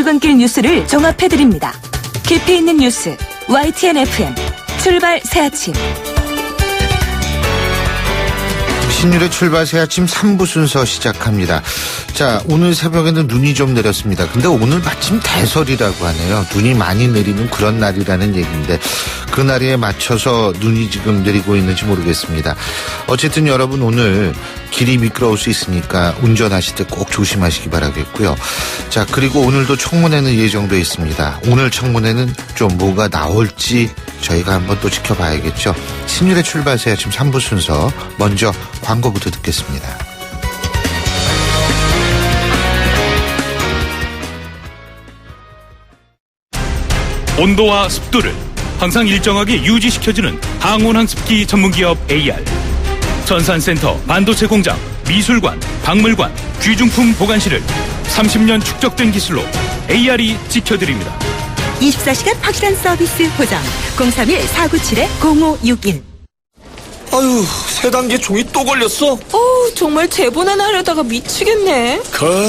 출근길 뉴스를 종합해드립니다. 깊이 있는 뉴스 YTN FM 출발 새아침. 신율의 출발 새아침 3부 순서 시작합니다. 자, 오늘 새벽에는 눈이 좀 내렸습니다. 근데 오늘 마침 대설이라고 하네요. 눈이 많이 내리는 그런 날이라는 얘기인데 그 날에 맞춰서 눈이 지금 내리고 있는지 모르겠습니다. 어쨌든 여러분 오늘 길이 미끄러울 수 있으니까 운전하실 때 꼭 조심하시기 바라겠고요. 자, 그리고 오늘도 청문회는 예정돼 있습니다. 오늘 청문회는 좀 뭐가 나올지 저희가 한번 또 지켜봐야겠죠. 신율의 출발 새아침 3부 순서 먼저 광고부터 듣겠습니다. 온도와 습도를 항상 일정하게 유지시켜주는 항온항습기 전문기업 AR. 전산센터, 반도체 공장, 미술관, 박물관, 귀중품 보관실을 30년 축적된 기술로 AR이 지켜드립니다. 24시간 확실한 서비스 보장 031-497-0561. 아유, 세 단계 종이 또 걸렸어? 정말 제본 하나 하려다가 미치겠네.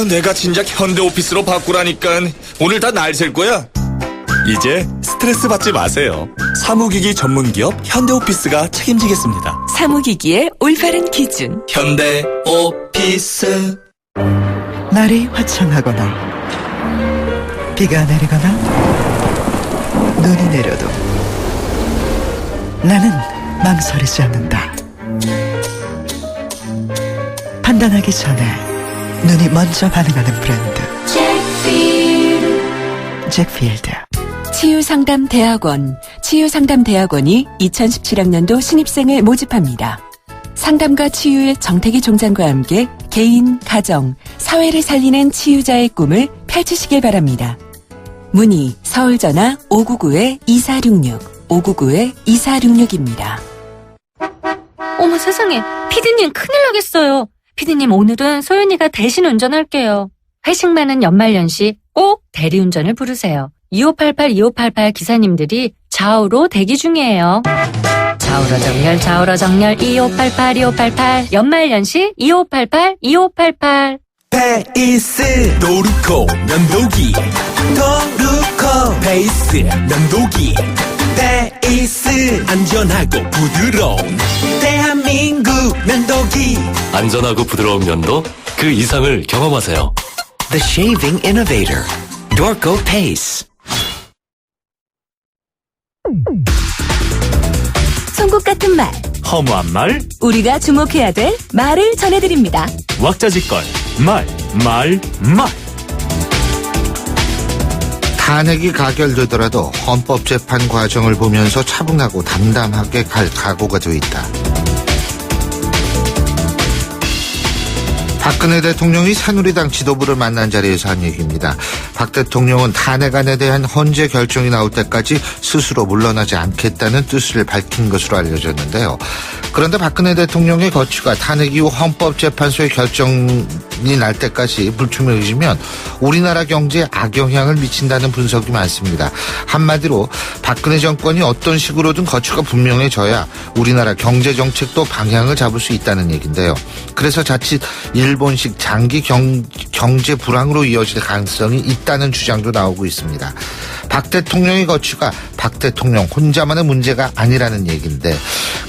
내가 진작 현대오피스로 바꾸라니까. 오늘 다 날 셀 거야. 이제 스트레스 받지 마세요. 사무기기 전문기업 현대오피스가 책임지겠습니다. 사무기기의 올바른 기준 현대오피스. 날이 화창하거나 비가 내리거나 눈이 내려도 나는 망설이지 않는다. 판단하기 전에 눈이 먼저 반응하는 브랜드 잭필드. 치유상담대학원. 치유상담대학원이 2017학년도 신입생을 모집합니다. 상담과 치유의 정태기 종장과 함께 개인, 가정, 사회를 살리는 치유자의 꿈을 펼치시길 바랍니다. 문의 서울전화 599-2466 599-2466입니다. 어머 세상에, 피디님 큰일 나겠어요. 피디님 오늘은 소연이가 대신 운전할게요. 회식 많은 연말연시 꼭 대리운전을 부르세요. 2588 기사님들이 좌우로 대기 중이에요. 좌우로 정렬 2588 연말연시 2588 페이스 도루코 면도기 도루코 페이스 면도기 페이스 안전하고 부드러운 대한민국 면도기. 안전하고 부드러운 면도 그 이상을 경험하세요. The Shaving Innovator Dorco Pace. 송곳 같은 말, 허무한 말, 우리가 주목해야 될 말을 전해드립니다. 왁자지껄, 말. 탄핵이 가결되더라도 헌법재판 과정을 보면서 차분하고 담담하게 갈 각오가 되어 있다. 박근혜 대통령이 새누리당 지도부를 만난 자리에서 한 얘기입니다. 박 대통령은 탄핵안에 대한 헌재 결정이 나올 때까지 스스로 물러나지 않겠다는 뜻을 밝힌 것으로 알려졌는데요. 그런데 박근혜 대통령의 거취가 탄핵 이후 헌법재판소의 결정이 날 때까지 불투명해지면 우리나라 경제에 악영향을 미친다는 분석이 많습니다. 한마디로 박근혜 정권이 어떤 식으로든 거취가 분명해져야 우리나라 경제정책도 방향을 잡을 수 있다는 얘기인데요. 그래서 자칫 일본식 장기 경제 불황으로 이어질 가능성이 있다는 주장도 나오고 있습니다. 박 대통령의 거취가 박 대통령 혼자만의 문제가 아니라는 얘기인데,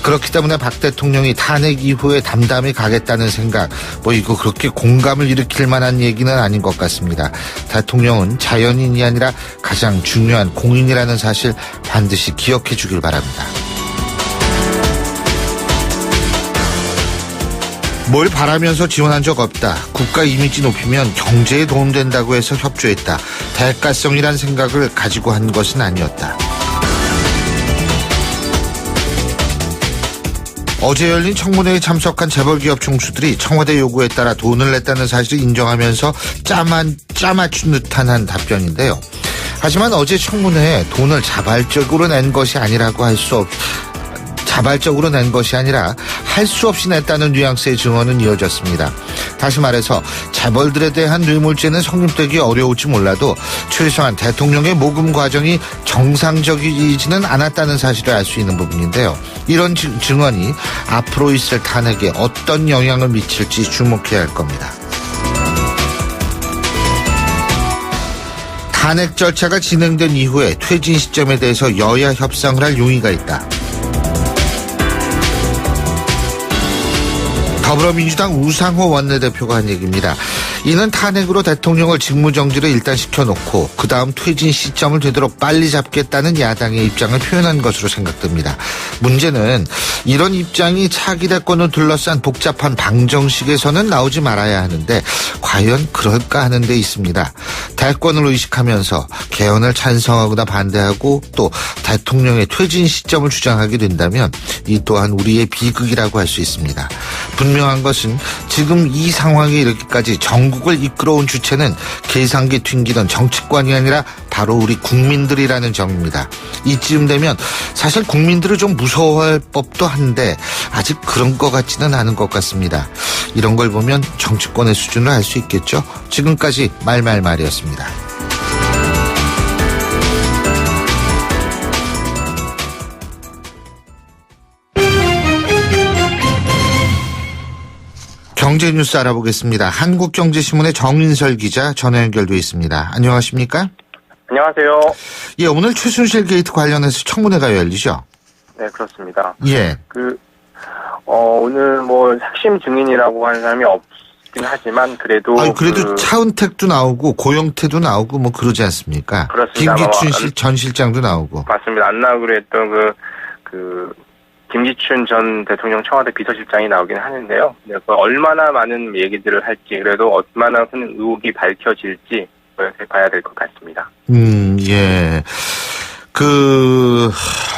그렇기 때문에 박 대통령이 탄핵 이후에 담담히 가겠다는 생각, 이거 그렇게 공감을 일으킬 만한 얘기는 아닌 것 같습니다. 대통령은 자연인이 아니라 가장 중요한 공인이라는 사실 반드시 기억해 주길 바랍니다. 뭘 바라면서 지원한 적 없다. 국가 이미지 높이면 경제에 도움된다고 해서 협조했다. 대가성이란 생각을 가지고 한 것은 아니었다. 어제 열린 청문회에 참석한 재벌기업 총수들이 청와대 요구에 따라 돈을 냈다는 사실을 인정하면서 짜맞춘 듯한 한 답변인데요. 하지만 어제 청문회에 돈을 자발적으로 낸 것이 아니라 할 수 없이 냈다는 뉘앙스의 증언은 이어졌습니다. 다시 말해서 재벌들에 대한 뇌물죄는 성립되기 어려울지 몰라도 최소한 대통령의 모금 과정이 정상적이지는 않았다는 사실을 알 수 있는 부분인데요. 이런 증언이 앞으로 있을 탄핵에 어떤 영향을 미칠지 주목해야 할 겁니다. 탄핵 절차가 진행된 이후에 퇴진 시점에 대해서 여야 협상을 할 용의가 있다. 더불어민주당 우상호 원내대표가 한 얘기입니다. 이는 탄핵으로 대통령을 직무정지를 일단 시켜놓고 그 다음 퇴진 시점을 되도록 빨리 잡겠다는 야당의 입장을 표현한 것으로 생각됩니다. 문제는 이런 입장이 차기 대권을 둘러싼 복잡한 방정식에서는 나오지 말아야 하는데 과연 그럴까 하는 데 있습니다. 대권을 의식하면서 개헌을 찬성하거나 반대하고 또 대통령의 퇴진 시점을 주장하게 된다면 이 또한 우리의 비극이라고 할 수 있습니다. 분명한 것은 지금 이 상황에 이르기까지 전국을 이끌어온 주체는 계산기 튕기던 정치권이 아니라 바로 우리 국민들이라는 점입니다. 이쯤 되면 사실 국민들을 좀 무서워할 법도 한데 아직 그런 것 같지는 않은 것 같습니다. 이런 걸 보면 정치권의 수준을 알 수 있겠죠. 지금까지 말말말이었습니다. 경제 뉴스 알아보겠습니다. 한국경제신문의 정인설 기자 전화 연결돼 있습니다. 안녕하십니까? 안녕하세요. 예, 오늘 최순실 게이트 관련해서 청문회가 열리죠? 네, 그렇습니다. 예. 오늘 핵심 증인이라고 하는 사람이 없긴 하지만 그래도. 차은택도 나오고 고영태도 나오고 그러지 않습니까? 그렇습니다. 김기춘 전 실장도 나오고. 맞습니다. 안 나오기로 했던 김기춘 전 대통령 청와대 비서실장이 나오긴 하는데요. 얼마나 많은 얘기들을 할지, 그래도 얼마나 큰 의혹이 밝혀질지 봐야 될 것 같습니다. 예.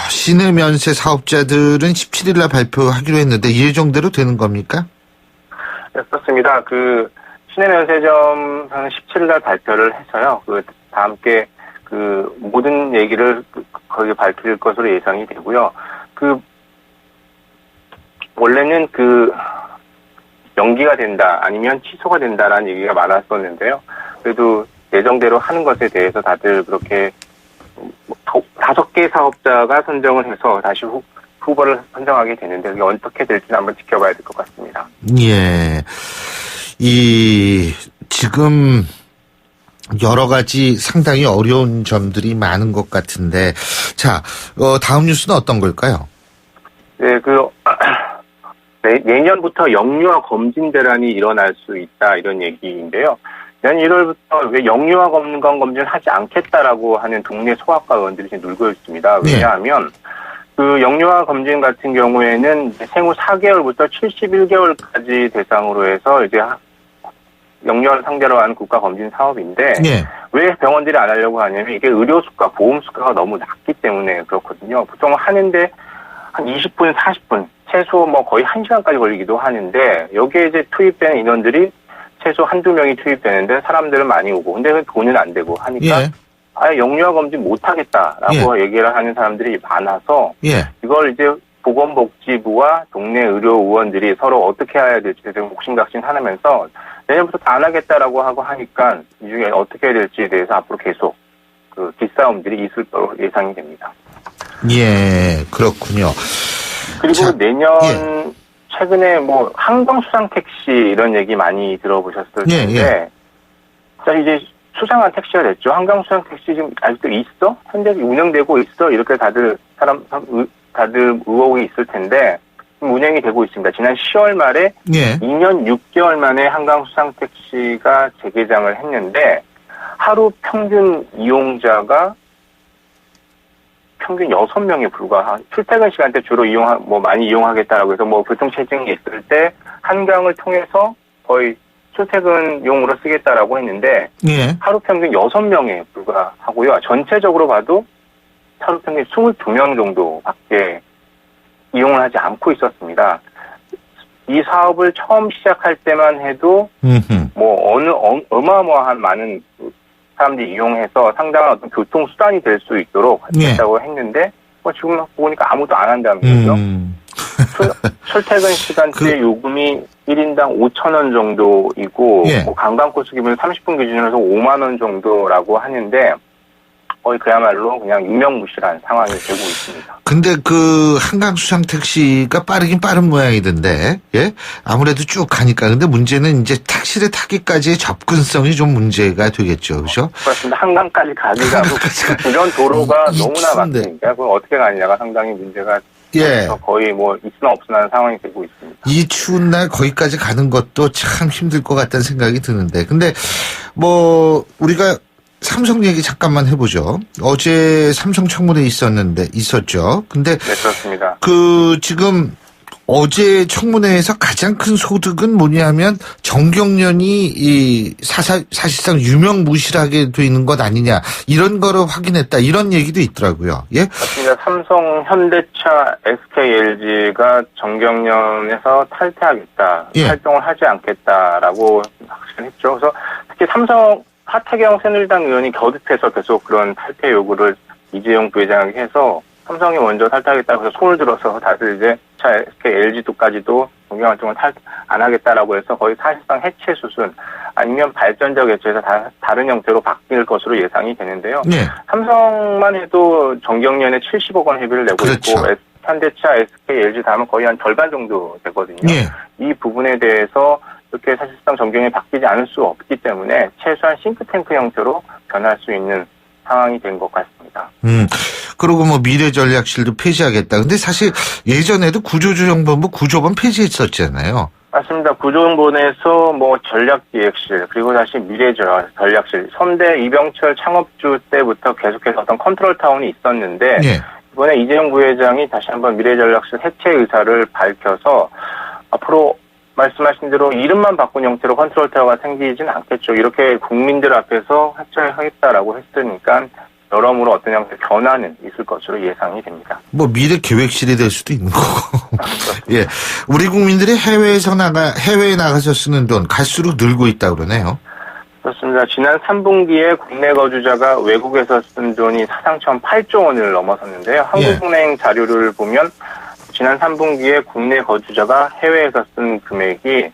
시내 면세 사업자들은 17일 날 발표하기로 했는데 예정대로 되는 겁니까? 네, 그렇습니다. 시내 면세점 17일 날 발표를 해서요. 다 함께 모든 얘기를 거기에 밝힐 것으로 예상이 되고요. 원래는 연기가 된다, 아니면 취소가 된다라는 얘기가 많았었는데요. 그래도 예정대로 하는 것에 대해서 다들 그렇게 5개 사업자가 선정을 해서 다시 후보를 선정하게 되는데 그게 어떻게 될지는 한번 지켜봐야 될 것 같습니다. 예. 지금 여러 가지 상당히 어려운 점들이 많은 것 같은데, 자, 다음 뉴스는 어떤 걸까요? 네, 내년부터 영유아 검진 대란이 일어날 수 있다, 이런 얘기인데요. 내년 1월부터 왜 영유아 건강 검진을 하지 않겠다라고 하는 동네 소아과 의원들이 지금 놀고 있습니다. 왜냐하면 영유아 검진 같은 경우에는 생후 4개월부터 71개월까지 대상으로 해서 이제 영유아를 상대로 하는 국가 검진 사업인데 왜 병원들이 안 하려고 하냐면 이게 의료 수가, 보험 수가가 너무 낮기 때문에 그렇거든요. 보통 하는데 한 20분, 40분, 최소 거의 1시간까지 걸리기도 하는데 여기에 이제 투입되는 인원들이 최소 한두 명이 투입되는데 사람들은 많이 오고 근데 돈은 안 되고 하니까 아예 영유아 검진 못 하겠다라고 얘기를 하는 사람들이 많아서 이걸 이제 보건복지부와 동네 의료 의원들이 서로 어떻게 해야 될지 옥신각신 하면서 내년부터 다 안 하겠다라고 하고 하니까 이 중에 어떻게 해야 될지에 대해서 앞으로 계속 기싸움들이 있을 거로 예상이 됩니다. 예, 그렇군요. 그리고 내년 최근에 한강 수상 택시 이런 얘기 많이 들어보셨을 텐데, 자 이제 수상한 택시가 됐죠. 한강 수상 택시 지금 아직도 있어? 현재 운영되고 있어? 이렇게 다들 의혹이 있을 텐데 운행이 되고 있습니다. 지난 10월 말에 2년 6개월 만에 한강 수상 택시가 재개장을 했는데 하루 평균 이용자가 평균 6명에 불과한 출퇴근 시간대 주로 많이 이용하겠다라고 해서 교통체증이 있을 때 한강을 통해서 거의 출퇴근용으로 쓰겠다라고 했는데 하루 평균 6명에 불과하고요. 전체적으로 봐도 하루 평균 22명 정도밖에 이용을 하지 않고 있었습니다. 이 사업을 처음 시작할 때만 해도 어마어마한 많은 사람들이 이용해서 상당한 어떤 교통수단이 될 수 있도록 했다고 했는데 지금 보니까 아무도 안 한다는 거죠. 출퇴근 시간대 요금이 1인당 5,000원 정도이고 관광코스 기준으로 30분 기준으로 해서 5만 원 정도라고 하는데 거의 그야말로 그냥 유명무실한 상황이 되고 있습니다. 근데 그 한강 수상 택시가 빠르긴 빠른 모양이던데, 예? 아무래도 쭉 가니까. 근데 문제는 이제 택시를 타기까지의 접근성이 좀 문제가 되겠죠, 그죠? 그렇습니다. 한강까지 가기가 이런 도로가 너무나 많으니까 그걸 어떻게 가느냐가 상당히 문제가 예. 거의 뭐 있으나 없으나 하는 상황이 되고 있습니다. 이 추운 날 거기까지 가는 것도 참 힘들 것 같다는 생각이 드는데, 근데 뭐 우리가 삼성 얘기 잠깐만 해보죠. 어제 삼성 청문회 있었죠. 근데 네, 그렇습니다. 그 지금 어제 청문회에서 가장 큰 소득은 뭐냐면 정경련이 이 사실상 유명무실하게 돼 있는 것 아니냐, 이런 거를 확인했다, 이런 얘기도 있더라고요. 예? 맞습니다. 삼성, 현대차, SK, LG가 정경련에서 탈퇴하겠다, 예. 활동을 하지 않겠다라고 확신했죠. 그래서 특히 삼성 하태경 새누리당 의원이 겨듭해서 계속 그런 탈퇴 요구를 이재용 부회장에게 해서 삼성이 먼저 탈퇴하겠다고 해서 손을 들어서 다들 이제 SK, LG도까지도 경영활동을 안 하겠다라고 해서 거의 사실상 해체 수순 아니면 발전적 해체에서 다른 형태로 바뀔 것으로 예상이 되는데요. 네. 삼성만 해도 정경련에 70억 원 회비를 내고 그렇죠. 있고 현대차, SK, LG 다음은 거의 한 절반 정도 되거든요. 네. 이 부분에 대해서 이렇게 사실상 정경이 바뀌지 않을 수 없기 때문에 최소한 싱크탱크 형태로 변할 수 있는 상황이 된 것 같습니다. 그리고 뭐 미래전략실도 폐지하겠다. 근데 사실 예전에도 구조조정본부 구조본 폐지했었잖아요. 맞습니다. 구조본에서 뭐 전략기획실 그리고 다시 미래전략실 선대 이병철 창업주 때부터 계속해서 어떤 컨트롤타운이 있었는데 예. 이번에 이재용 부회장이 다시 한번 미래전략실 해체 의사를 밝혀서 앞으로 말씀하신 대로 이름만 바꾼 형태로 컨트롤타워가 생기진 않겠죠. 이렇게 국민들 앞에서 해체하겠다라고 했으니까 여러모로 어떤 형태의 변화는 있을 것으로 예상이 됩니다. 뭐 미래 계획실이 될 수도 있는 거고. 예, 우리 국민들이 해외에 나가서 쓰는 돈 갈수록 늘고 있다 그러네요. 그렇습니다. 지난 3분기에 국내 거주자가 외국에서 쓴 돈이 사상 처음 8조 원을 넘어섰는데요. 한국은행 자료를 보면 지난 3분기에 국내 거주자가 해외에서 쓴 금액이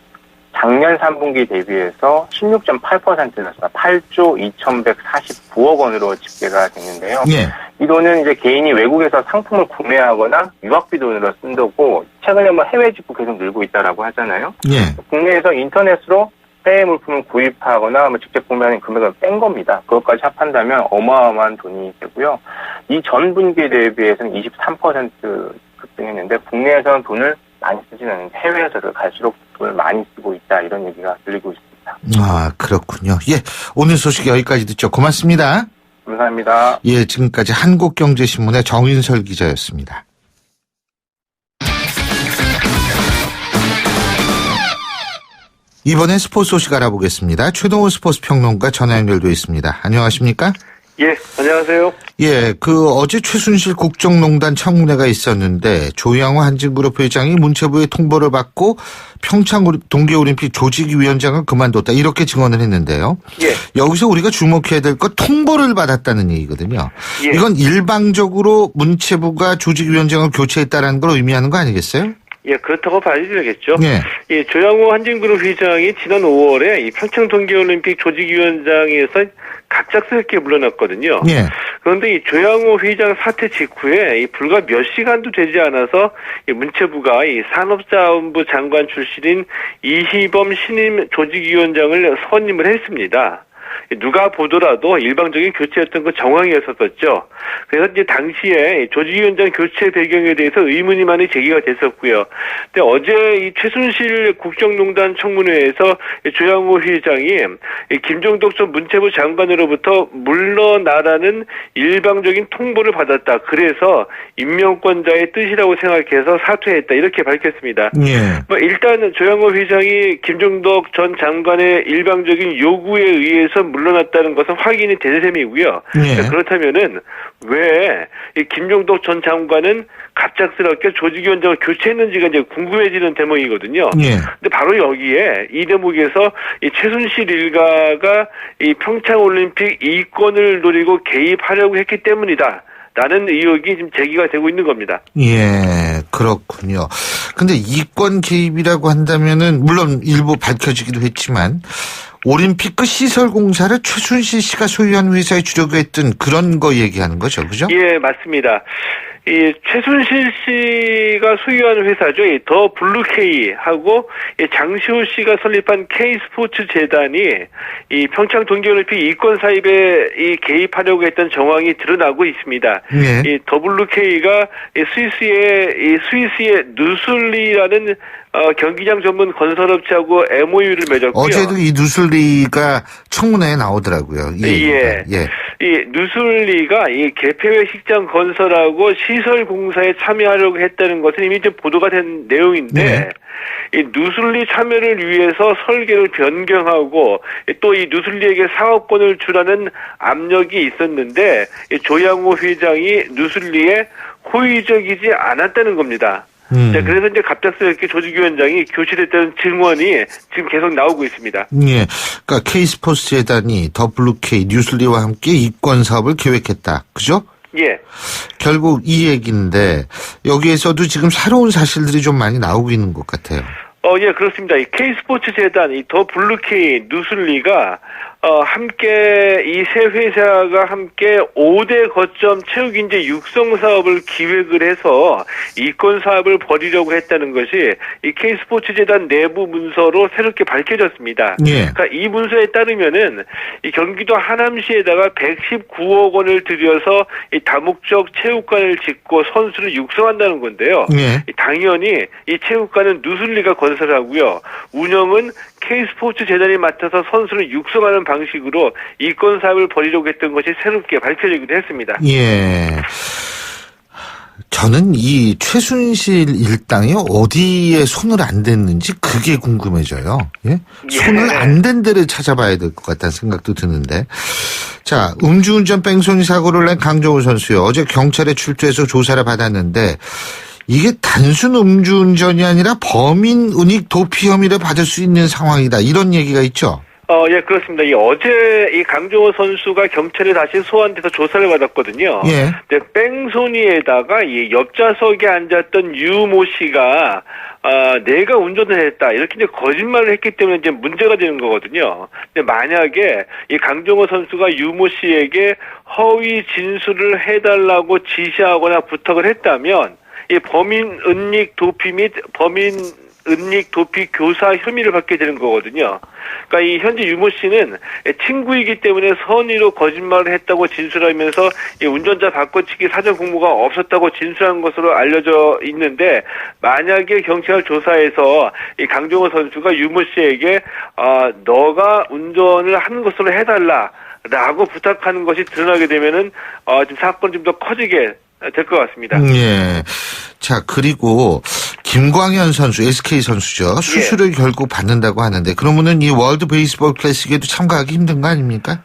작년 3분기 대비해서 16.8% 늘었습니다. 8조 2,149억 원으로 집계가 됐는데요. 예. 이 돈은 이제 개인이 외국에서 상품을 구매하거나 유학비 돈으로 쓴 거고, 최근에 뭐 해외 직구 계속 늘고 있다라고 하잖아요. 예. 국내에서 인터넷으로 해외 물품을 구입하거나 뭐 직접 구매하는 금액을 뺀 겁니다. 그것까지 합한다면 어마어마한 돈이 되고요. 이 전 분기 대비해서는 23% 급등했는데 국내에서는 돈을 많이 쓰지는 않는데 해외에서는 갈수록 돈을 많이 쓰고 있다, 이런 얘기가 들리고 있습니다. 아, 그렇군요. 예, 오늘 소식 여기까지 듣죠. 고맙습니다. 감사합니다. 예, 지금까지 한국경제신문의 정인설 기자였습니다. 이번엔 스포츠 소식 알아보겠습니다. 최동호 스포츠 평론가 전화 연결돼 있습니다. 안녕하십니까? 예, 안녕하세요. 예, 어제 최순실 국정농단 청문회가 있었는데 조양호 한진그룹 회장이 문체부의 통보를 받고 평창 동계올림픽 조직위원장을 그만뒀다, 이렇게 증언을 했는데요. 예. 여기서 우리가 주목해야 될 건 통보를 받았다는 얘기거든요. 예. 이건 일방적으로 문체부가 조직위원장을 교체했다는 걸 의미하는 거 아니겠어요? 예, 그렇다고 봐야 되겠죠. 예. 예, 조양호 한진그룹 회장이 지난 5월에 이 평창 동계올림픽 조직위원장에서 갑작스럽게 물러났거든요. 예. 그런데 이 조양호 회장 사퇴 직후에 이 불과 몇 시간도 되지 않아서 이 문체부가 이 산업자원부 장관 출신인 이희범 신임 조직위원장을 선임을 했습니다. 누가 보더라도 일방적인 교체였던 건 정황이었었죠. 그래서 이제 당시에 조직위원장 교체 배경에 대해서 의문이 많이 제기가 됐었고요. 근데 어제 이 최순실 국정농단 청문회에서 조양호 회장이 김종덕 전 문체부 장관으로부터 물러나라는 일방적인 통보를 받았다, 그래서 임명권자의 뜻이라고 생각해서 사퇴했다, 이렇게 밝혔습니다. 예. 일단 조양호 회장이 김종덕 전 장관의 일방적인 요구에 의해서 물러났다는 것은 확인이 된 셈이고요. 예. 그렇다면은 왜 김종덕 전 장관은 갑작스럽게 조직위원장을 교체했는지가 이제 궁금해지는 대목이거든요. 예. 근데 바로 여기에 이 대목에서 이 최순실 일가가 이 평창올림픽 이권을 노리고 개입하려고 했기 때문이다 라는 의혹이 지금 제기가 되고 있는 겁니다. 예, 그렇군요. 근데 이권 개입이라고 한다면은 물론 일부 밝혀지기도 했지만 올림픽 그 시설 공사를 최순실 씨가 소유한 회사에 주려고 했던 그런 거 얘기하는 거죠, 그죠? 예, 맞습니다. 이 최순실 씨가 소유하는 회사죠. 이 더 블루케이하고 이 장시호 씨가 설립한 K스포츠 재단이 이 평창 동계올림픽 이권 사입에 이 개입하려고 했던 정황이 드러나고 있습니다. 네. 이 더 블루케이가 스위스의 누슬리라는 경기장 전문 건설업체하고 MOU를 맺었고요. 어제도 이 누슬리가 청문회에 나오더라고요. 예. 이 누슬리가 이 개폐회 식장 건설하고 시설 공사에 참여하려고 했다는 것은 이미 좀 보도가 된 내용인데, 네. 이 누슬리 참여를 위해서 설계를 변경하고 또 이 누슬리에게 사업권을 주라는 압력이 있었는데, 이 조양호 회장이 누슬리에 호의적이지 않았다는 겁니다. 자, 그래서 이제 갑작스럽게 조직위원장이 교체됐다는 증언이 지금 계속 나오고 있습니다. 예. 그러니까 K스포츠 재단이 더 블루케이, 뉴슬리와 함께 이권 사업을 계획했다. 그죠? 예. 결국 이 얘기인데 여기에서도 지금 새로운 사실들이 좀 많이 나오고 있는 것 같아요. 예, 그렇습니다. 이 K스포츠 재단, 이 더 블루케이, 누슬리가 함께 이 세 회사가 함께 5대 거점 체육인재 육성 사업을 기획을 해서 이권 사업을 벌이려고 했다는 것이 이 K스포츠 재단 내부 문서로 새롭게 밝혀졌습니다. 예. 그러니까 이 문서에 따르면은 이 경기도 하남시에다가 119억 원을 들여서 이 다목적 체육관을 짓고 선수를 육성한다는 건데요. 예. 당연히 이 체육관은 누슬리가 건설하고요. 운영은 K스포츠 재단이 맡아서 선수를 육성하는 방식으로 이권 사업을 벌이려고 했던 것이 새롭게 밝혀지기도 했습니다. 예. 저는 이 최순실 일당이 어디에 손을 안 댔는지 그게 궁금해져요. 예? 손을 안 댄 데를 찾아봐야 될 것 같다는 생각도 드는데. 자, 음주운전 뺑소니 사고를 낸 강정호 선수요. 어제 경찰에 출두해서 조사를 받았는데 이게 단순 음주운전이 아니라 범인 은닉 도피 혐의를 받을 수 있는 상황이다. 이런 얘기가 있죠. 예, 그렇습니다. 어제 이 강정호 선수가 경찰에 다시 소환돼서 조사를 받았거든요. 예. 근데 뺑소니에다가 이 옆좌석에 앉았던 유모 씨가 내가 운전을 했다. 이렇게 이제 거짓말을 했기 때문에 이제 문제가 되는 거거든요. 근데 만약에 이 강정호 선수가 유모 씨에게 허위 진술을 해달라고 지시하거나 부탁을 했다면 이 범인 은닉 도피 및 범인 은닉 도피 교사 혐의를 받게 되는 거거든요. 그러니까 이 현재 유모 씨는 친구이기 때문에 선의로 거짓말을 했다고 진술하면서 이 운전자 바꿔치기 사전 공모가 없었다고 진술한 것으로 알려져 있는데, 만약에 경찰 조사에서 이 강정호 선수가 유모 씨에게 너가 운전을 하는 것으로 해달라라고 부탁하는 것이 드러나게 되면은 좀 사건이 좀 더 커지게 될 것 같습니다. 예. 자, 그리고 김광현 선수, SK 선수죠. 수술을 결국 받는다고 하는데 그러면은 이 월드 베이스볼 클래식에도 참가하기 힘든 거 아닙니까?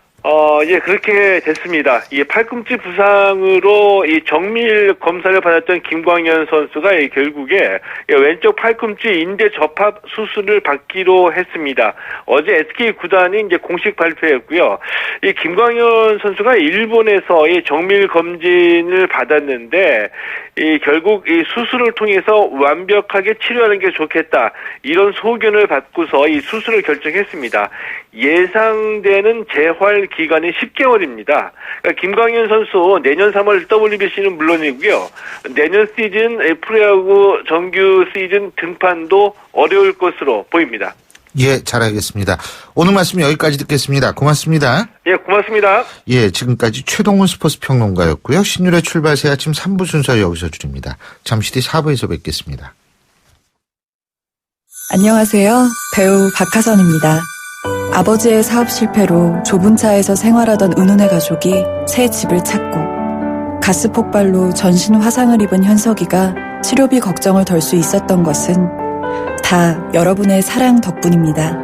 예, 그렇게 됐습니다. 이 팔꿈치 부상으로 이 정밀 검사를 받았던 김광현 선수가 결국에 왼쪽 팔꿈치 인대 접합 수술을 받기로 했습니다. 어제 SK 구단이 이제 공식 발표했고요. 이 김광현 선수가 일본에서 이 정밀 검진을 받았는데 결국 이 수술을 통해서 완벽하게 치료하는 게 좋겠다, 이런 소견을 받고서 이 수술을 결정했습니다. 예상되는 재활 기간이 10개월입니다. 그러니까 김광현 선수 내년 3월 WBC는 물론이고요. 내년 시즌 프로야구 정규 시즌 등판도 어려울 것으로 보입니다. 예, 잘 알겠습니다. 오늘 말씀 여기까지 듣겠습니다. 고맙습니다. 예, 고맙습니다. 예, 지금까지 최동훈 스포츠 평론가였고요. 신율의 출발 새 아침 3부 순서 여기서 줄입니다. 잠시 뒤 4부에서 뵙겠습니다. 안녕하세요. 배우 박하선입니다. 아버지의 사업 실패로 좁은 차에서 생활하던 은훈의 가족이 새 집을 찾고 가스 폭발로 전신 화상을 입은 현석이가 치료비 걱정을 덜 수 있었던 것은 다 여러분의 사랑 덕분입니다.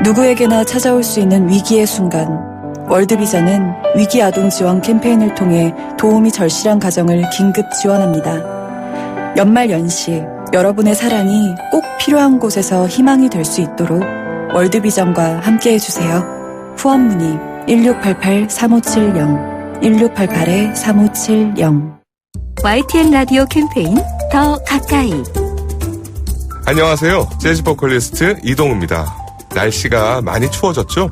누구에게나 찾아올 수 있는 위기의 순간, 월드비전은 위기 아동 지원 캠페인을 통해 도움이 절실한 가정을 긴급 지원합니다. 연말 연시 여러분의 사랑이 꼭 필요한 곳에서 희망이 될 수 있도록 월드비전과 함께해주세요. 후원 문의 1688-3570 1688-3570. YTN 라디오 캠페인 더 가까이. 안녕하세요. 재즈 보컬리스트 이동우입니다. 날씨가 많이 추워졌죠?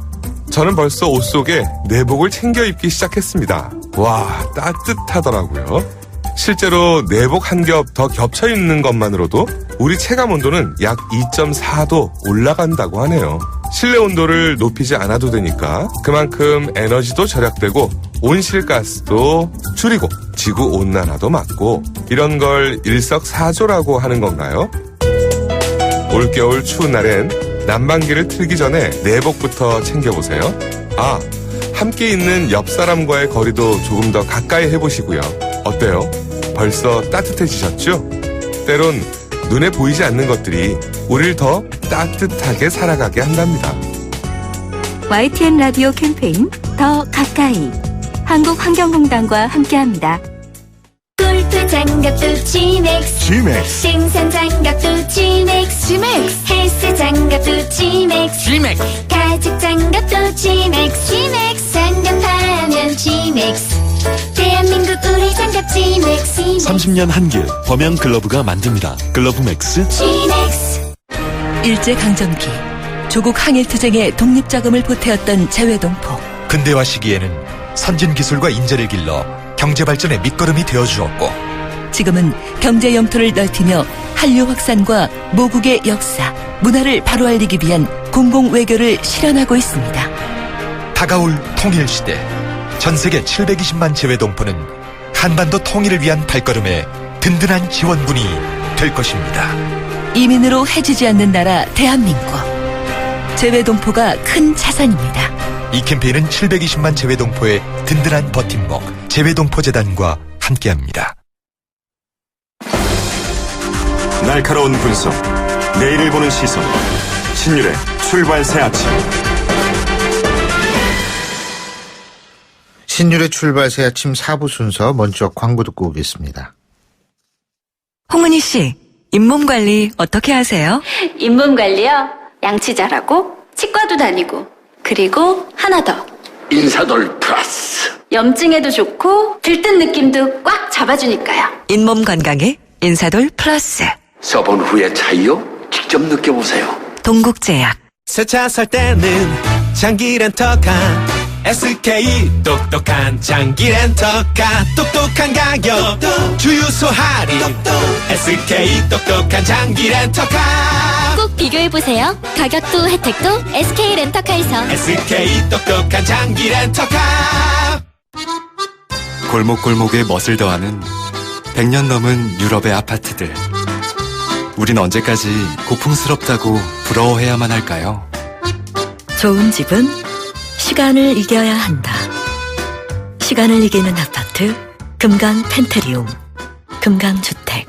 저는 벌써 옷 속에 내복을 챙겨 입기 시작했습니다. 와, 따뜻하더라고요. 실제로 내복 한 겹 더 겹쳐 입는 것만으로도 우리 체감 온도는 약 2.4도 올라간다고 하네요. 실내 온도를 높이지 않아도 되니까 그만큼 에너지도 절약되고 온실가스도 줄이고 지구 온난화도 막고 이런 걸 일석사조라고 하는 건가요? 올겨울 추운 날엔 난방기를 틀기 전에 내복부터 챙겨보세요. 아, 함께 있는 옆 사람과의 거리도 조금 더 가까이 해보시고요. 어때요? 벌써 따뜻해지셨죠? 때론 눈에 보이지 않는 것들이 우릴 더 따뜻하게 살아가게 한답니다. YTN 라디오 캠페인 더 가까이 한국환경공단과 함께합니다. 골프 장갑도 G맥스, 생산 장갑도 G맥스, 헬스 장갑도 G맥스, 가죽 장갑도 G맥스, 장갑하면 G맥스. 대한민국 우리 장갑 G맥스. 30년 한길 범양 글러브가 만듭니다. 글러브 맥스 G맥스. 일제강점기 조국 항일투쟁에 독립자금을 보태었던 재외동포. 근대화 시기에는 선진기술과 인재를 길러 경제발전의 밑거름이 되어주었고 지금은 경제 영토를 넓히며 한류 확산과 모국의 역사, 문화를 바로 알리기 위한 공공외교를 실현하고 있습니다. 다가올 통일시대 전세계 720만 재외동포는 한반도 통일을 위한 발걸음에 든든한 지원군이 될 것입니다. 이민으로 해지지 않는 나라 대한민국. 재외동포가 큰 자산입니다. 이 캠페인은 720만 재외동포의 든든한 버팀목 재외동포재단과 함께합니다. 날카로운 분석, 내일을 보는 시선, 신율의 출발 새 아침. 신율의 출발 새 아침 4부 순서 먼저 광고 듣고 오겠습니다. 홍은희 씨, 잇몸 관리 어떻게 하세요? 잇몸 관리요? 양치 잘하고 치과도 다니고 그리고 하나 더. 인사돌 플러스. 염증에도 좋고 들뜬 느낌도 꽉 잡아주니까요. 잇몸 건강에 인사돌 플러스. 써본 후의 차이요? 직접 느껴보세요. 동국제약. 새 차 살 때는 장기 렌터카 SK 똑똑한 장기 렌터카 똑똑한 가격 주유소 할인 SK 똑똑한 장기 렌터카 꼭 비교해보세요. 가격도 혜택도 SK 렌터카에서. SK 똑똑한 장기 렌터카. 골목골목에 멋을 더하는 100년 넘은 유럽의 아파트들. 우린 언제까지 고풍스럽다고 부러워해야만 할까요? 좋은 집은 시간을 이겨야 한다. 시간을 이기는 아파트 금강 펜트리움 금강주택.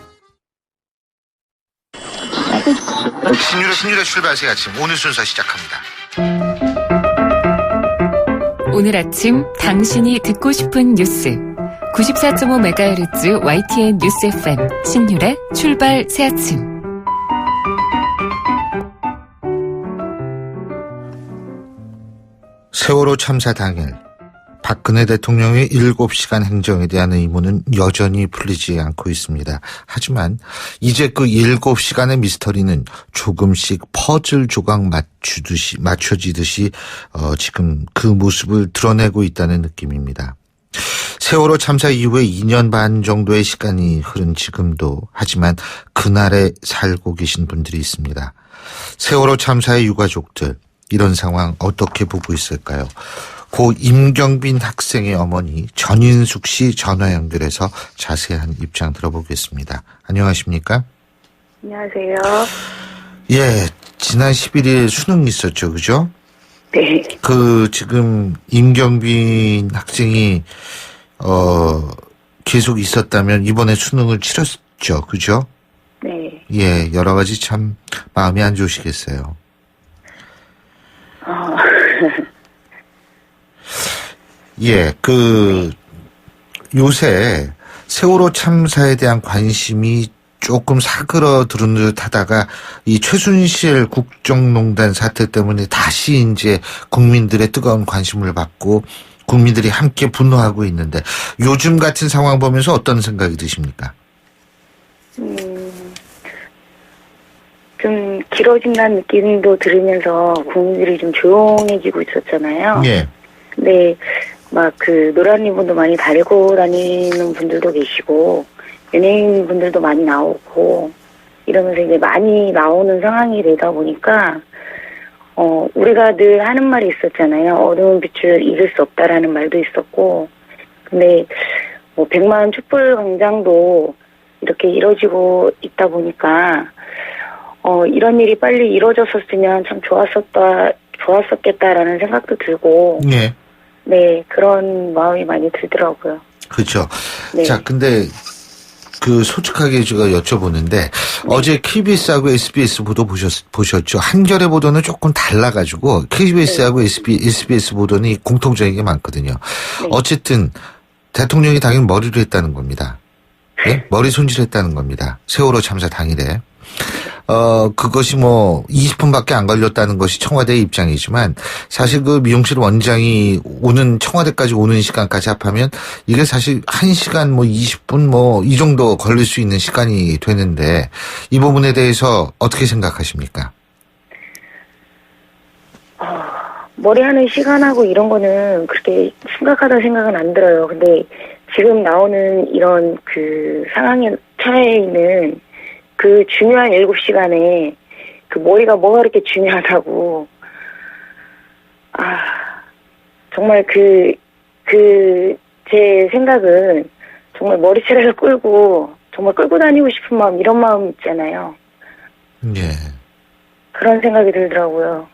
신율의 출발 새 아침 오늘 순서 시작합니다. 오늘 아침 당신이 듣고 싶은 뉴스 94.5MHz YTN 뉴스 FM 신율의 출발 새 아침. 세월호 참사 당일 박근혜 대통령의 7시간 행정에 대한 의문은 여전히 풀리지 않고 있습니다. 하지만 이제 그 7시간의 미스터리는 조금씩 퍼즐 조각 맞춰지듯이 지금 그 모습을 드러내고 있다는 느낌입니다. 세월호 참사 이후에 2년 반 정도의 시간이 흐른 지금도 하지만 그날에 살고 계신 분들이 있습니다. 세월호 참사의 유가족들 이런 상황 어떻게 보고 있을까요? 고 임경빈 학생의 어머니 전인숙 씨 전화 연결해서 자세한 입장 들어보겠습니다. 안녕하십니까? 안녕하세요. 예, 지난 11일 수능 있었죠, 그죠? 네. 지금 임경빈 학생이 계속 있었다면 이번에 수능을 치렀죠, 그죠? 네. 예, 여러 가지 참 마음이 안 좋으시겠어요. 예, 요새 세월호 참사에 대한 관심이 조금 사그러드는 듯 하다가 이 최순실 국정농단 사태 때문에 다시 이제 국민들의 뜨거운 관심을 받고 국민들이 함께 분노하고 있는데 요즘 같은 상황 보면서 어떤 생각이 드십니까? 좀 길어진다는 느낌도 들으면서 국민들이 좀 조용해지고 있었잖아요. 예. 근데 막 그 노란 리본도 많이 달고 다니는 분들도 계시고 연예인 분들도 많이 나오고 이러면서 이제 많이 나오는 상황이 되다 보니까 우리가 늘 하는 말이 있었잖아요. 어두운 빛을 잊을 수 없다라는 말도 있었고, 근데 뭐 100만 촛불 광장도 이렇게 이뤄지고 있다 보니까 이런 일이 빨리 이루어졌었으면 참 좋았었겠다라는 생각도 들고, 예. 네, 그런 마음이 많이 들더라고요. 그렇죠. 네. 자, 근데 그 솔직하게 제가 여쭤보는데 어제 KBS하고 SBS 보도 보셨죠? 한겨레 보도는 조금 달라가지고 KBS하고 SBS 보도는 공통적인 게 많거든요. 어쨌든 대통령이 당연히 머리를 했다는 겁니다. 예? 머리 손질했다는 겁니다. 세월호 참사 당일에. 그것이 뭐 20분밖에 안 걸렸다는 것이 청와대의 입장이지만 사실 그 미용실 원장이 오는 청와대까지 오는 시간까지 합하면 이게 사실 1시간 뭐 20분 뭐 이 정도 걸릴 수 있는 시간이 되는데 이 부분에 대해서 어떻게 생각하십니까? 머리하는 시간하고 이런 거는 그렇게 심각하다 생각은 안 들어요. 근데 지금 나오는 이런 그 상황에 처해 있는 그 중요한 7시간에 그 머리가 뭐가 그렇게 중요하다고. 정말 제 생각은 정말 머리채를 정말 끌고 다니고 싶은 마음, 이런 마음 있잖아요. 예. 그런 생각이 들더라고요.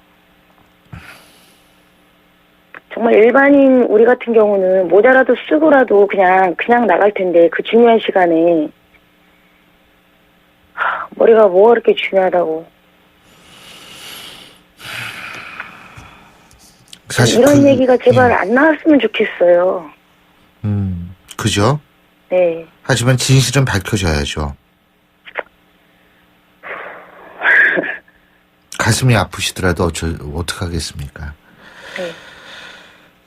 정말 일반인 우리 같은 경우는 모자라도 쓰고라도 그냥 나갈 텐데 그 중요한 시간에 머리가 뭐가 그렇게 중요하다고. 사실 이런 얘기가 제발 안 나왔으면 좋겠어요. 그죠? 네. 하지만 진실은 밝혀져야죠. 가슴이 아프시더라도 어떡하겠습니까?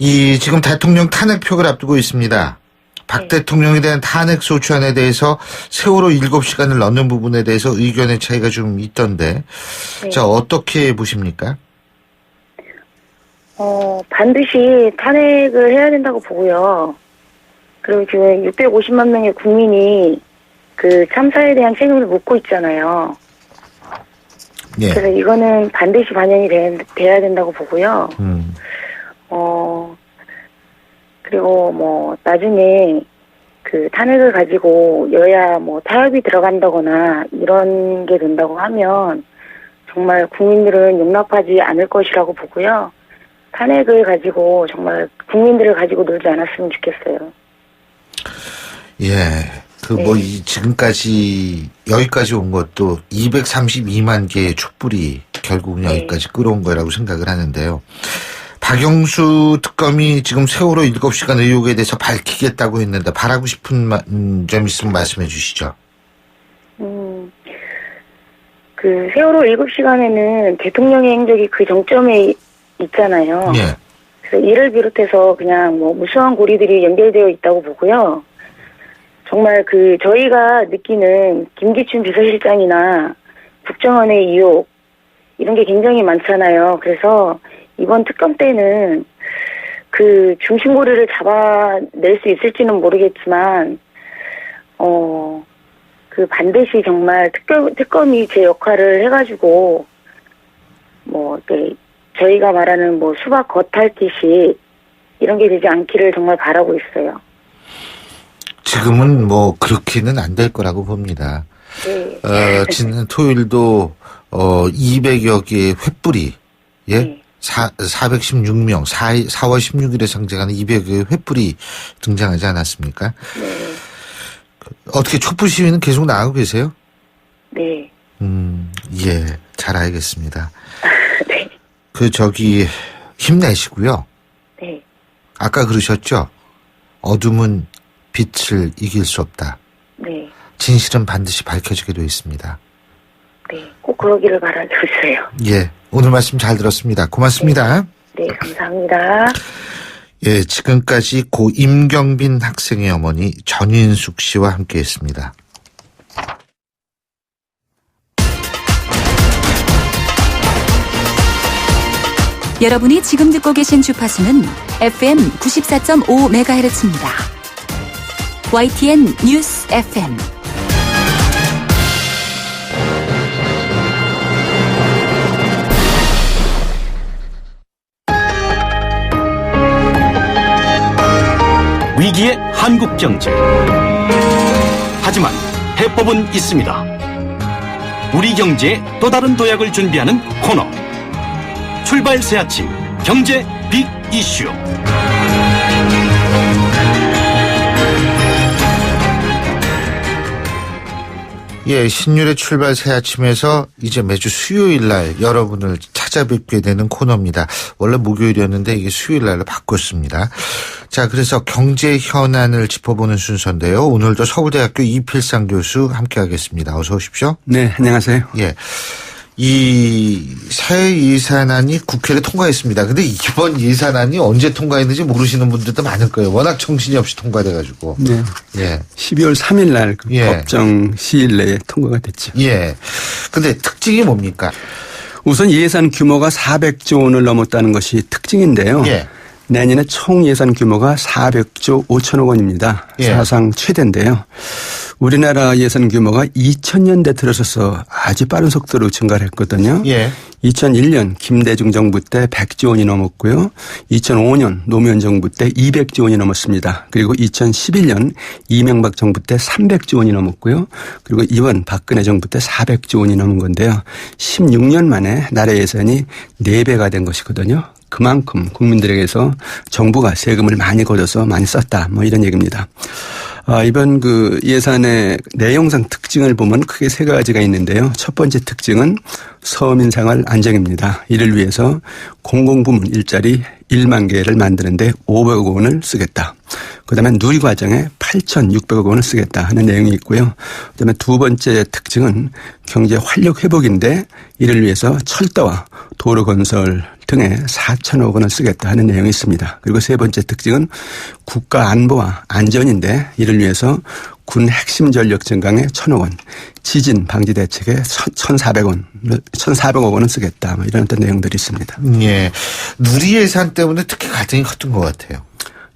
네. 지금 대통령 탄핵표를 앞두고 있습니다. 박 대통령에 대한 탄핵 소추안에 대해서 세월호 7시간을 넣는 부분에 대해서 의견의 차이가 좀 있던데, 네. 자, 어떻게 보십니까? 반드시 탄핵을 해야 된다고 보고요. 그리고 지금 650만 명의 국민이 그 참사에 대한 책임을 묻고 있잖아요. 예. 그래서 이거는 반드시 반영이 돼야 된다고 보고요. 그리고 뭐 나중에 그 탄핵을 가지고 여야 뭐 타협이 들어간다거나 이런 게 된다고 하면 정말 국민들은 용납하지 않을 것이라고 보고요. 탄핵을 가지고 정말 국민들을 가지고 놀지 않았으면 좋겠어요. 예. 지금까지 여기까지 온 것도 232만 개의 촛불이 결국은 여기까지 끌어온 거라고 생각을 하는데요. 박영수 특검이 지금 세월호 7시간 의혹에 대해서 밝히겠다고 했는데 바라고 싶은 점 있으면 말씀해 주시죠. 그 세월호 7시간에는 대통령의 행적이 그 정점에 있잖아요. 예. 그래서 이를 비롯해서 그냥 뭐 무수한 고리들이 연결되어 있다고 보고요. 정말 저희가 느끼는 김기춘 비서실장이나 국정원의 의혹 이런 게 굉장히 많잖아요. 그래서 이번 특검 때는 그 중심고리를 잡아낼 수 있을지는 모르겠지만, 반드시 정말 특검이 제 역할을 해가지고, 저희가 말하는 수박 겉핥기식 이런 게 되지 않기를 정말 바라고 있어요. 지금은 그렇게는 안 될 거라고 봅니다. 네. 지난 토요일도 200여 개의 횃불이, 예? 네. 416명, 4월 16일에 상징하는 200의 횃불이 등장하지 않았습니까? 네. 어떻게 촛불 시위는 계속 나가고 계세요? 네. 예, 잘 알겠습니다. 네. 힘내시고요. 네. 아까 그러셨죠? 어둠은 빛을 이길 수 없다. 네. 진실은 반드시 밝혀지게 되어 있습니다. 네. 꼭 그러기를 바라고 있어요. 예. 오늘 말씀 잘 들었습니다. 고맙습니다. 네, 감사합니다. 예, 지금까지 고 임경빈 학생의 어머니 전인숙 씨와 함께했습니다. 여러분이 지금 듣고 계신 주파수는 FM 94.5MHz입니다. YTN 뉴스 FM. 위기의 한국 경제. 하지만 해법은 있습니다. 우리 경제에 또 다른 도약을 준비하는 코너. 출발 새 아침 경제 빅 이슈. 예, 신율의 출발 새 아침에서 이제 매주 수요일 날 여러분을 찾아뵙게 되는 코너입니다. 원래 목요일이었는데 이게 수요일 날로 바꿨습니다. 자, 그래서 경제 현안을 짚어보는 순서인데요. 오늘도 서울대학교 이필상 교수 함께하겠습니다. 어서 오십시오. 네, 안녕하세요. 예. 이 새 예산안이 국회를 통과했습니다. 근데 이번 예산안이 언제 통과했는지 모르시는 분들도 많을 거예요. 워낙 정신이 없이 통과돼가지고. 네. 예. 12월 3일 날 그 법정 시일 내에 통과가 됐죠. 예. 근데 특징이 뭡니까? 우선 예산 규모가 400조 원을 넘었다는 것이 특징인데요. 예. 내년에 총 예산 규모가 400조 5천억 원입니다. 예. 사상 최대인데요. 우리나라 예산 규모가 2000년대 들어서서 아주 빠른 속도로 증가를 했거든요. 예. 2001년 김대중 정부 때 100조 원이 넘었고요. 2005년 노무현 정부 때 200조 원이 넘었습니다. 그리고 2011년 이명박 정부 때 300조 원이 넘었고요. 그리고 이번 박근혜 정부 때 400조 원이 넘은 건데요. 16년 만에 나라 예산이 4배가 된 것이거든요. 그만큼 국민들에게서 정부가 세금을 많이 걷어서 많이 썼다. 뭐 이런 얘기입니다. 이번 그 예산의 내용상 특징을 보면 크게 세 가지가 있는데요. 첫 번째 특징은 서민 생활 안정입니다. 이를 위해서 공공부문 일자리 1만 개를 만드는데 500억 원을 쓰겠다. 그다음에 누리과정에 8,600억 원을 쓰겠다 하는 내용이 있고요. 그다음에 두 번째 특징은 경제 활력 회복인데 이를 위해서 철도와 도로 건설 등에 4천억 원을 쓰겠다 하는 내용이 있습니다. 그리고 세 번째 특징은 국가 안보와 안전인데 이를 위해서 군 핵심 전력 증강에 1,000억 원, 지진 방지 대책에 1,400억 원을 쓰겠다. 뭐 이런 어떤 내용들이 있습니다. 예. 누리 예산 때문에 특히 갈등이 컸던 것 같아요.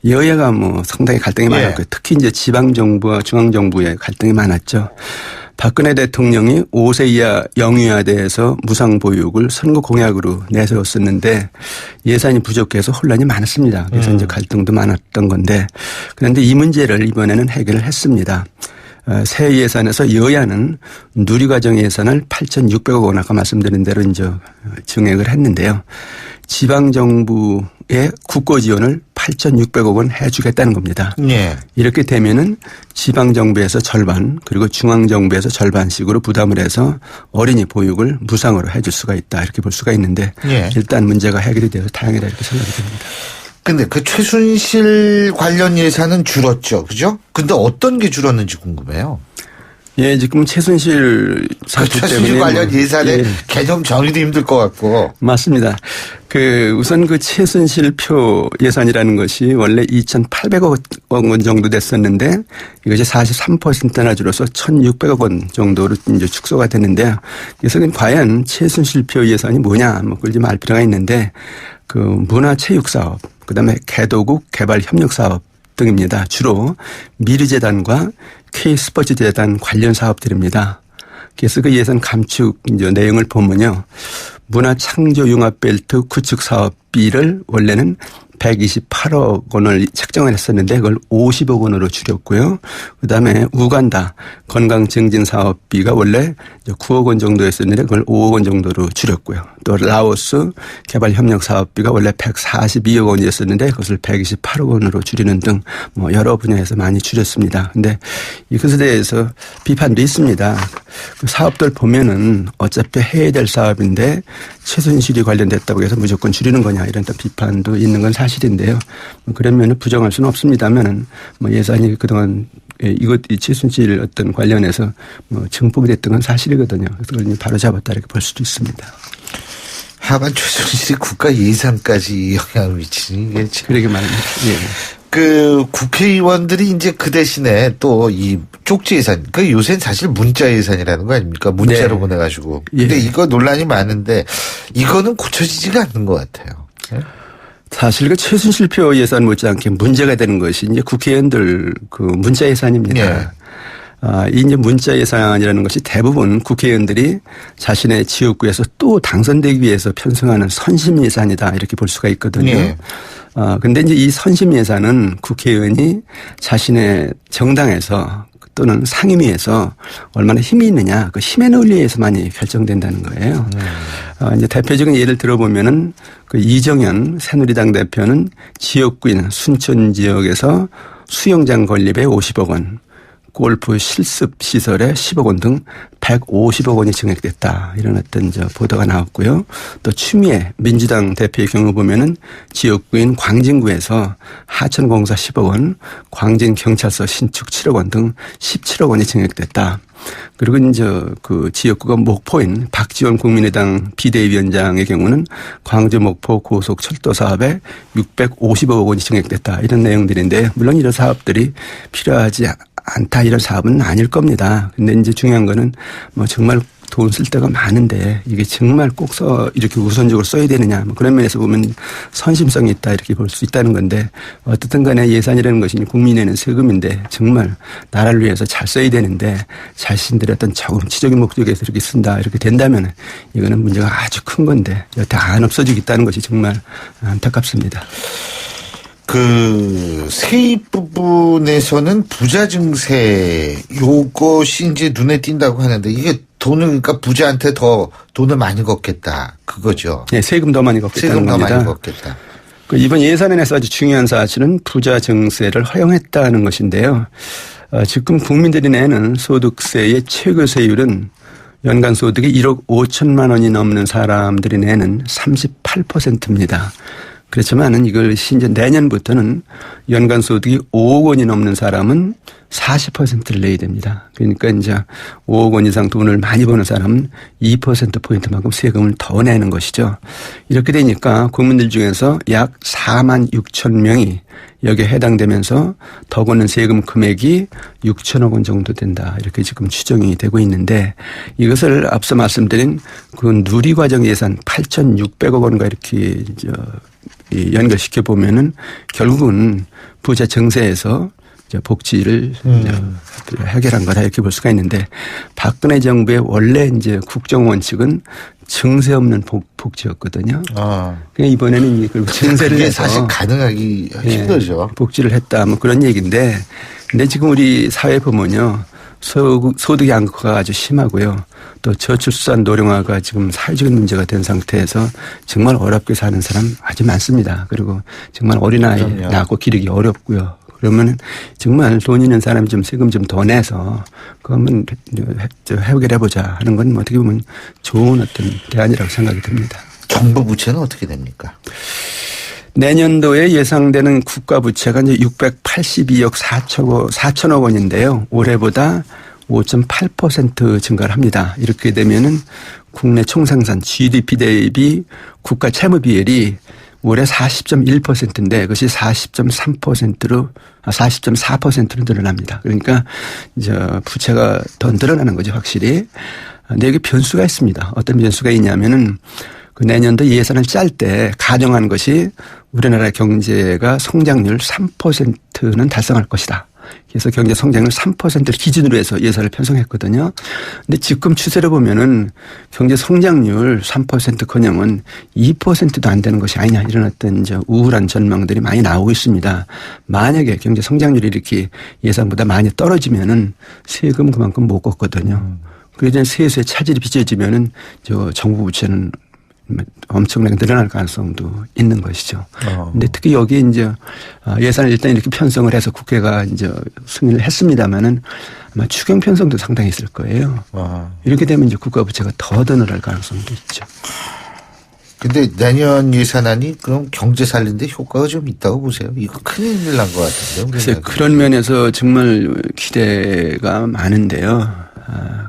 여야가 뭐 상당히 갈등이 많았고요. 특히 이제 지방정부와 중앙정부의 갈등이 많았죠. 박근혜 대통령이 5세 이하 영유아대에서 무상보육을 선거 공약으로 내세웠었는데 예산이 부족해서 혼란이 많았습니다. 그래서 이제 갈등도 많았던 건데 그런데 이 문제를 이번에는 해결을 했습니다. 새 예산에서 여야는 누리과정 예산을 8,600억 원 아까 말씀드린 대로 이제 증액을 했는데요. 지방정부의 국고 지원을 8,600억 원 해주겠다는 겁니다. 예. 이렇게 되면은 지방정부에서 절반 그리고 중앙정부에서 절반씩으로 부담을 해서 어린이 보육을 무상으로 해줄 수가 있다 이렇게 볼 수가 있는데 예. 일단 문제가 해결이 되어서 다행이다 이렇게 생각이 듭니다. 근데 그 최순실 관련 예산은 줄었죠. 그죠? 근데 어떤 게 줄었는지 궁금해요. 예, 지금 최순실 사태 때문에 최순실 관련 예산의 개념 정의도 힘들 것 같고. 맞습니다. 우선 그 최순실 표 예산이라는 것이 원래 2,800억 원 정도 됐었는데 이것이 43%나 줄어서 1,600억 원 정도로 이제 축소가 됐는데요. 그래서 과연 최순실 표 예산이 뭐냐, 뭐 그걸 좀 알 필요가 있는데 그 문화체육사업, 그다음에 개도국 개발협력사업 등입니다. 주로 미르재단과 K스포츠재단 관련 사업들입니다. 그래서 그 예산 감축 이제 내용을 보면요. 문화창조융합벨트 구축 사업비를 원래는 128억 원을 책정을 했었는데 그걸 50억 원으로 줄였고요. 그다음에 우간다 건강증진 사업비가 원래 9억 원 정도였었는데 그걸 5억 원 정도로 줄였고요. 또 라오스 개발협력 사업비가 원래 142억 원이었었는데 그것을 128억 원으로 줄이는 등 뭐 여러 분야에서 많이 줄였습니다. 그런데 이것에 대해서 비판도 있습니다. 그 사업들 보면은 어차피 해야 될 사업인데 최순실이 관련됐다고 해서 무조건 줄이는 거냐 이런 또 비판도 있는 건 사실인데요. 그러면 부정할 수는 없습니다만은 뭐 예산이 그동안 이 최순실 어떤 관련해서 뭐 증폭이 됐던 건 사실이거든요. 그래서 그걸 바로 잡았다 이렇게 볼 수도 있습니다. 하반 최순실이 국가 예산까지 영향을 미치는 게 그러게 말입니다. 예. 그 국회의원들이 이제 그 대신에 또 이 쪽지 예산, 그 요새는 사실 문자 예산이라는 거 아닙니까? 문자로 보내가지고. 근데 이거 논란이 많은데 이거는 고쳐지지가 않는 것 같아요. 사실 그 최순실표 예산 못지않게 문제가 되는 것이 이제 국회의원들 그 문자 예산입니다. 이 이제 문자 예산이라는 것이 대부분 국회의원들이 자신의 지역구에서 또 당선되기 위해서 편성하는 선심 예산이다 이렇게 볼 수가 있거든요. 근데 이제 이 선심 예산은 국회의원이 자신의 정당에서 또는 상임위에서 얼마나 힘이 있느냐 그 힘의 논리에서만이 결정된다는 거예요. 이제 대표적인 예를 들어보면은 그 이정현 새누리당 대표는 지역구인 순천 지역에서 수영장 건립에 50억 원, 골프 실습 시설에 10억 원 등 150억 원이 증액됐다. 이런 어떤 보도가 나왔고요. 또 추미애 민주당 대표의 경우 보면은 지역구인 광진구에서 하천공사 10억 원, 광진경찰서 신축 7억 원 등 17억 원이 증액됐다. 그리고 이제 그 지역구가 목포인 박지원 국민의당 비대위원장의 경우는 광주 목포 고속철도 사업에 650억 원이 증액됐다. 이런 내용들인데 물론 이런 사업들이 필요하지 않다 이런 사업은 아닐 겁니다. 근데 이제 중요한 거는 뭐 정말 돈 쓸 데가 많은데 이게 정말 꼭 이렇게 우선적으로 써야 되느냐 뭐 그런 면에서 보면 선심성이 있다 이렇게 볼 수 있다는 건데 어떻든 간에 예산이라는 것이 국민이 내는 세금인데 정말 나라를 위해서 잘 써야 되는데 자신들의 어떤 정치적인 목적에서 이렇게 쓴다 이렇게 된다면 이거는 문제가 아주 큰 건데 여태 안 없어지겠다는 것이 정말 안타깝습니다. 그 세입 부분에서는 부자 증세 요것이 이제 눈에 띈다고 하는데 이게 돈을 그러니까 부자한테 더 돈을 많이 걷겠다 그거죠. 네, 세금 더 많이 걷겠다는 세금 겁니다. 더 많이 걷겠다. 이번 예산안에서 아주 중요한 사실은 부자 증세를 허용했다는 것인데요. 지금 국민들이 내는 소득세의 최고세율은 연간 소득이 1억 5천만 원이 넘는 사람들이 내는 38%입니다. 그렇지만은 이걸 이제 내년부터는 연간 소득이 5억 원이 넘는 사람은 40%를 내야 됩니다. 그러니까 이제 5억 원 이상 돈을 많이 버는 사람은 2%포인트만큼 세금을 더 내는 것이죠. 이렇게 되니까 국민들 중에서 약 4만 6천 명이 여기에 해당되면서 더 걷는 세금 금액이 6천억 원 정도 된다. 이렇게 지금 추정이 되고 있는데 이것을 앞서 말씀드린 그 누리과정 예산 8,600억 원과 이렇게 연결시켜 보면은 결국은 부자 증세에서 복지를 해결한 거다 이렇게 볼 수가 있는데 박근혜 정부의 원래 이제 국정 원칙은 증세 없는 복지였거든요. 그러니까 이번에는 이걸 증세를 그게 해서 사실 가능하기 힘들죠. 복지를 했다 뭐 그런 얘기인데 근데 지금 우리 사회 보면요. 소득 양극화가 아주 심하고요. 또 저출산 노령화가 지금 사회적인 문제가 된 상태에서 정말 어렵게 사는 사람 아주 많습니다. 그리고 정말 어린아이 낳고 기르기 어렵고요. 그러면 정말 돈 있는 사람이 좀 세금 좀 더 내서 그거 한번 해결해보자 하는 건 어떻게 보면 좋은 어떤 대안이라고 생각이 듭니다. 정부 부채는 어떻게 됩니까? 내년도에 예상되는 국가 부채가 이제 682억 4천억 원인데요. 올해보다 5.8% 증가를 합니다. 이렇게 되면은 국내 총생산 GDP 대비 국가 채무 비율이 올해 40.1%인데 그것이 40.3%로 40.4%로 늘어납니다. 그러니까 이제 부채가 더 늘어나는 거죠, 확실히. 근데 여기 변수가 있습니다. 어떤 변수가 있냐면은 그 내년도 예산을 짤 때 가정한 것이 우리나라 경제가 성장률 3%는 달성할 것이다. 그래서 경제 성장률 3%를 기준으로 해서 예산을 편성했거든요. 근데 지금 추세를 보면은 경제 성장률 3%커녕은 2%도 안 되는 것이 아니냐 이런 어떤 이제 우울한 전망들이 많이 나오고 있습니다. 만약에 경제 성장률이 이렇게 예상보다 많이 떨어지면은 세금 그만큼 못 걷거든요. 그래서 세수의 차질이 빚어지면은 정부 부채는 엄청나게 늘어날 가능성도 있는 것이죠. 근데 특히 여기 이제 예산을 일단 이렇게 편성을 해서 국회가 이제 승인을 했습니다만은 아마 추경 편성도 상당히 있을 거예요. 이렇게 되면 이제 국가 부채가 더 늘어날 가능성도 있죠. 근데 내년 예산안이 그럼 경제 살리는데 효과가 좀 있다고 보세요? 이거 큰일 난 것 같은데요. 글쎄 그런 면에서 정말 기대가 많은데요.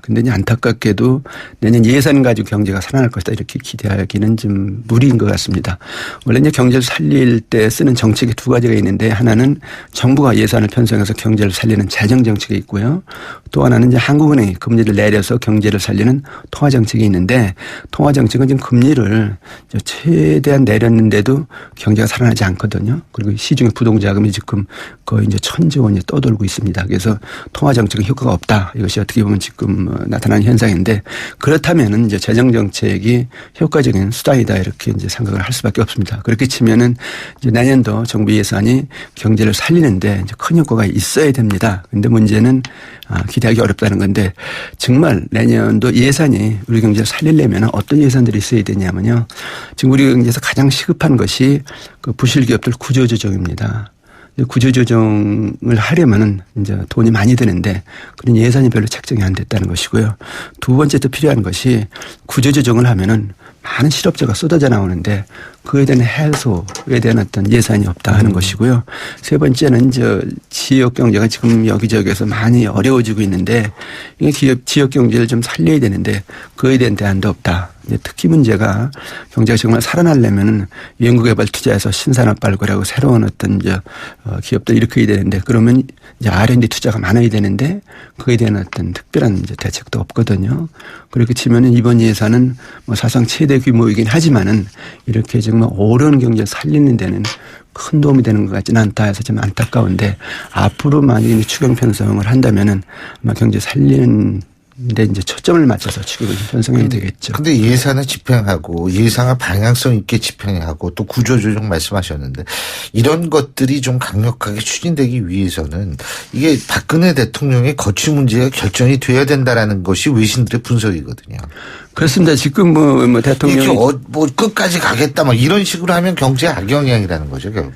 근데 이제 안타깝게도 내년 예산 가지고 경제가 살아날 것이다 이렇게 기대하기는 좀 무리인 것 같습니다. 원래 이제 경제를 살릴 때 쓰는 정책이 두 가지가 있는데 하나는 정부가 예산을 편성해서 경제를 살리는 재정 정책이 있고요. 또 하나는 이제 한국은행이 금리를 내려서 경제를 살리는 통화 정책이 있는데 통화 정책은 지금 금리를 최대한 내렸는데도 경제가 살아나지 않거든요. 그리고 시중의 부동 자금이 지금 거의 이제 1,000조 원이 떠돌고 있습니다. 그래서 통화 정책은 효과가 없다. 이것이 어떻게 보면 지금 나타나는 현상인데 그렇다면은 이제 재정 정책이 효과적인 수단이다 이렇게 이제 생각을 할 수밖에 없습니다. 그렇게 치면은 이제 내년도 정부 예산이 경제를 살리는데 이제 큰 효과가 있어야 됩니다. 그런데 문제는 기대하기 어렵다는 건데 정말 내년도 예산이 우리 경제를 살리려면 어떤 예산들이 있어야 되냐면요. 지금 우리 경제에서 가장 시급한 것이 그 부실기업들 구조조정입니다. 구조조정을 하려면은 이제 돈이 많이 드는데 그런 예산이 별로 책정이 안 됐다는 것이고요. 두 번째 또 필요한 것이 구조조정을 하면은 많은 실업자가 쏟아져 나오는데 그에 대한 해소에 대한 어떤 예산이 없다 하는 것이고요. 세 번째는 지역 경제가 지금 여기저기에서 많이 어려워지고 있는데 이게 지역 경제를 좀 살려야 되는데 그에 대한 대안도 없다. 특히 문제가 경제가 정말 살아나려면 연구개발 투자해서 신산업 발굴하고 새로운 어떤 기업들 일으켜야 되는데 그러면 이제 R&D 투자가 많아야 되는데 그에 대한 어떤 특별한 이제 대책도 없거든요. 그렇게 치면은 이번 예산은 뭐 사상 최대 규모이긴 하지만은 이렇게 정말 어려운 경제를 살리는 데는 큰 도움이 되는 것 같지는 않다 해서 좀 안타까운데 앞으로 만약에 추경 편성을 한다면은 아마 경제 살리는 데 이제 초점을 맞춰서 추경을 편성해야 되겠죠. 근데 예산을 집행하고 예산을 방향성 있게 집행하고 또 구조조정 말씀하셨는데 이런 것들이 좀 강력하게 추진되기 위해서는 이게 박근혜 대통령의 거취 문제가 결정이 돼야 된다라는 것이 외신들의 분석이거든요. 그렇습니다. 지금 뭐 대통령이 뭐 끝까지 가겠다 막 이런 식으로 하면 경제 악영향이라는 거죠, 결국.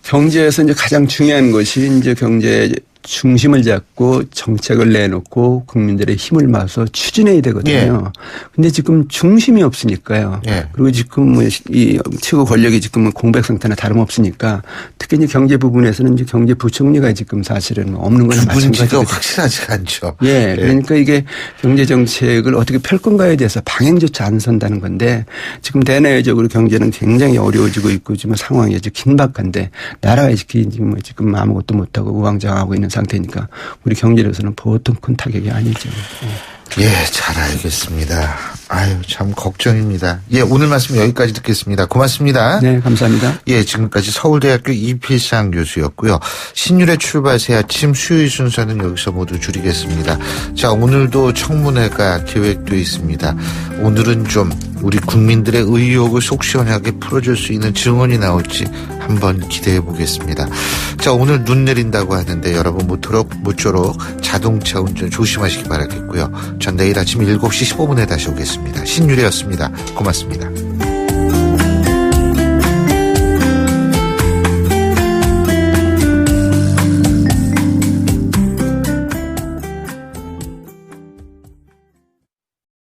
경제에서 이제 가장 중요한 것이 이제 경제 중심을 잡고 정책을 내놓고 국민들의 힘을 모아서 추진해야 되거든요. 근데 지금 중심이 없으니까요. 그리고 지금 뭐 이 최고 권력이 지금 공백 상태나 다름없으니까 특히 이제 경제 부분에서는 이제 경제부총리가 지금 사실은 없는 거나 마찬가지죠. 확실하지가 않죠. 그러니까 이게 경제 정책을 어떻게 펼 건가에 대해서 방향조차 안 선다는 건데 지금 대내적으로 경제는 굉장히 어려워지고 있고 지금 상황이 아주 긴박한데 나라가 지금 아무것도 못하고 우왕좌왕하고 있는 상태니까 우리 경제로서는 보통 큰 타격이 아니죠. 잘 알겠습니다. 아유, 참 걱정입니다. 오늘 말씀 여기까지 듣겠습니다. 고맙습니다. 네, 감사합니다. 지금까지 서울대학교 이필상 교수였고요. 신율의 출발 새 아침 수요일 순서는 여기서 모두 줄이겠습니다. 자, 오늘도 청문회가 계획되어 있습니다. 오늘은 좀 우리 국민들의 의혹을 속 시원하게 풀어줄 수 있는 증언이 나올지 한번 기대해 보겠습니다. 자, 오늘 눈 내린다고 하는데 여러분 모쪼록 자동차 운전 조심하시기 바라겠고요. 전 내일 아침 7시 15분에 다시 오겠습니다. 신유래였습니다. 고맙습니다.